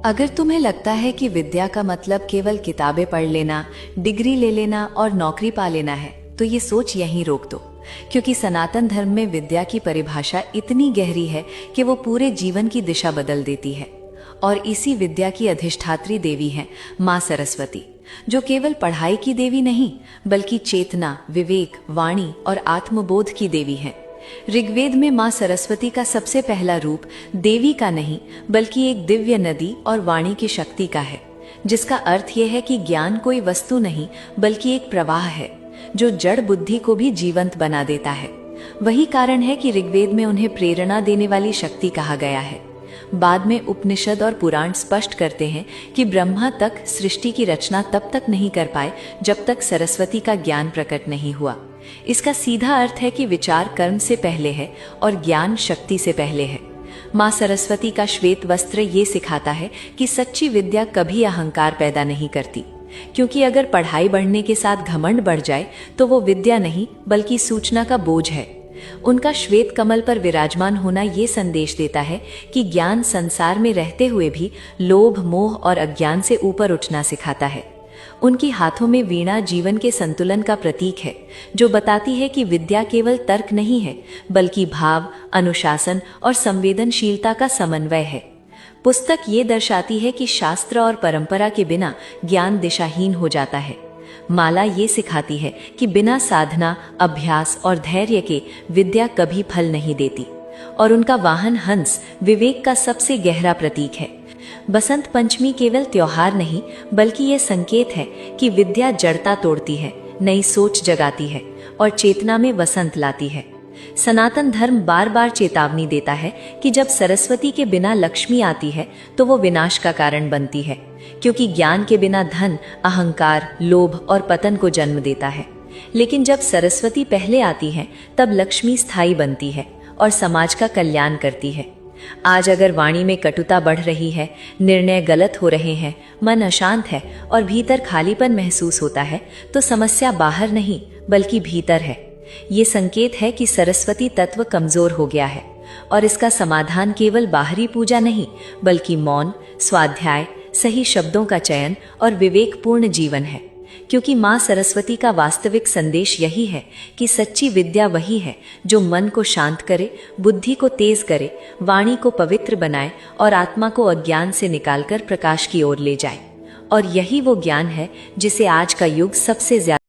अगर तुम्हें लगता है कि विद्या का मतलब केवल किताबें पढ़ लेना, डिग्री ले लेना और नौकरी पा लेना है, तो ये सोच यहीं रोक दो। क्योंकि सनातन धर्म में विद्या की परिभाषा इतनी गहरी है कि वो पूरे जीवन की दिशा बदल देती है। और इसी विद्या की अधिष्ठात्री देवी है माँ सरस्वती, जो केवल पढ़ाई की देवी नहीं, बल्कि चेतना, विवेक, वाणी और आत्मबोध की देवी है। ऋग्वेद में माँ सरस्वती का सबसे पहला रूप देवी का नहीं, बल्कि एक दिव्य नदी और वाणी की शक्ति का है, जिसका अर्थ यह है कि ज्ञान कोई वस्तु नहीं, बल्कि एक प्रवाह है जो जड़ बुद्धि को भी जीवंत बना देता है। वही कारण है कि ऋग्वेद में उन्हें प्रेरणा देने वाली शक्ति कहा गया है। बाद में उपनिषद और पुराण स्पष्ट करते हैं कि ब्रह्मा तक सृष्टि की रचना तब तक नहीं कर पाए जब तक सरस्वती का ज्ञान प्रकट नहीं हुआ। इसका सीधा अर्थ है कि विचार कर्म से पहले है और ज्ञान शक्ति से पहले है। माँ सरस्वती का श्वेत वस्त्र ये सिखाता है कि सच्ची विद्या कभी अहंकार पैदा नहीं करती, क्योंकि अगर पढ़ाई बढ़ने के साथ घमंड बढ़ जाए तो वो विद्या नहीं, बल्कि सूचना का बोझ है। उनका श्वेत कमल पर विराजमान होना ये संदेश देता है कि ज्ञान संसार में रहते हुए भी लोभ, मोह और अज्ञान से ऊपर उठना सिखाता है। उनकी हाथों में वीणा जीवन के संतुलन का प्रतीक है, जो बताती है कि विद्या केवल तर्क नहीं है, बल्कि भाव, अनुशासन और संवेदनशीलता का समन्वय है। पुस्तक ये दर्शाती है कि शास्त्र और परंपरा के बिना ज्ञान दिशाहीन हो जाता है। माला ये सिखाती है कि बिना साधना, अभ्यास और धैर्य के विद्या कभी फल नहीं देती। और उनका वाहन हंस विवेक का सबसे गहरा प्रतीक है। बसंत पंचमी केवल त्योहार नहीं, बल्कि ये संकेत है कि विद्या जड़ता तोड़ती है, नई सोच जगाती है और चेतना में वसंत लाती है। सनातन धर्म बार बार चेतावनी देता है कि जब सरस्वती के बिना लक्ष्मी आती है तो वो विनाश का कारण बनती है, क्योंकि ज्ञान के बिना धन, अहंकार, लोभ और पतन को जन्म देता है। लेकिन जब सरस्वती पहले आती है तब लक्ष्मी स्थायी बनती है और समाज का कल्याण करती है। आज अगर वाणी में कटुता बढ़ रही है, निर्णय गलत हो रहे हैं, मन अशांत है और भीतर खालीपन महसूस होता है, तो समस्या बाहर नहीं, बल्कि भीतर है। ये संकेत है कि सरस्वती तत्व कमजोर हो गया है और इसका समाधान केवल बाहरी पूजा नहीं, बल्कि मौन, स्वाध्याय, सही शब्दों का चयन और विवेकपूर्ण जीवन है। क्योंकि माँ सरस्वती का वास्तविक संदेश यही है कि सच्ची विद्या वही है जो मन को शांत करे, बुद्धि को तेज करे, वाणी को पवित्र बनाए और आत्मा को अज्ञान से निकालकर प्रकाश की ओर ले जाए। और यही वो ज्ञान है जिसे आज का युग सबसे ज्यादा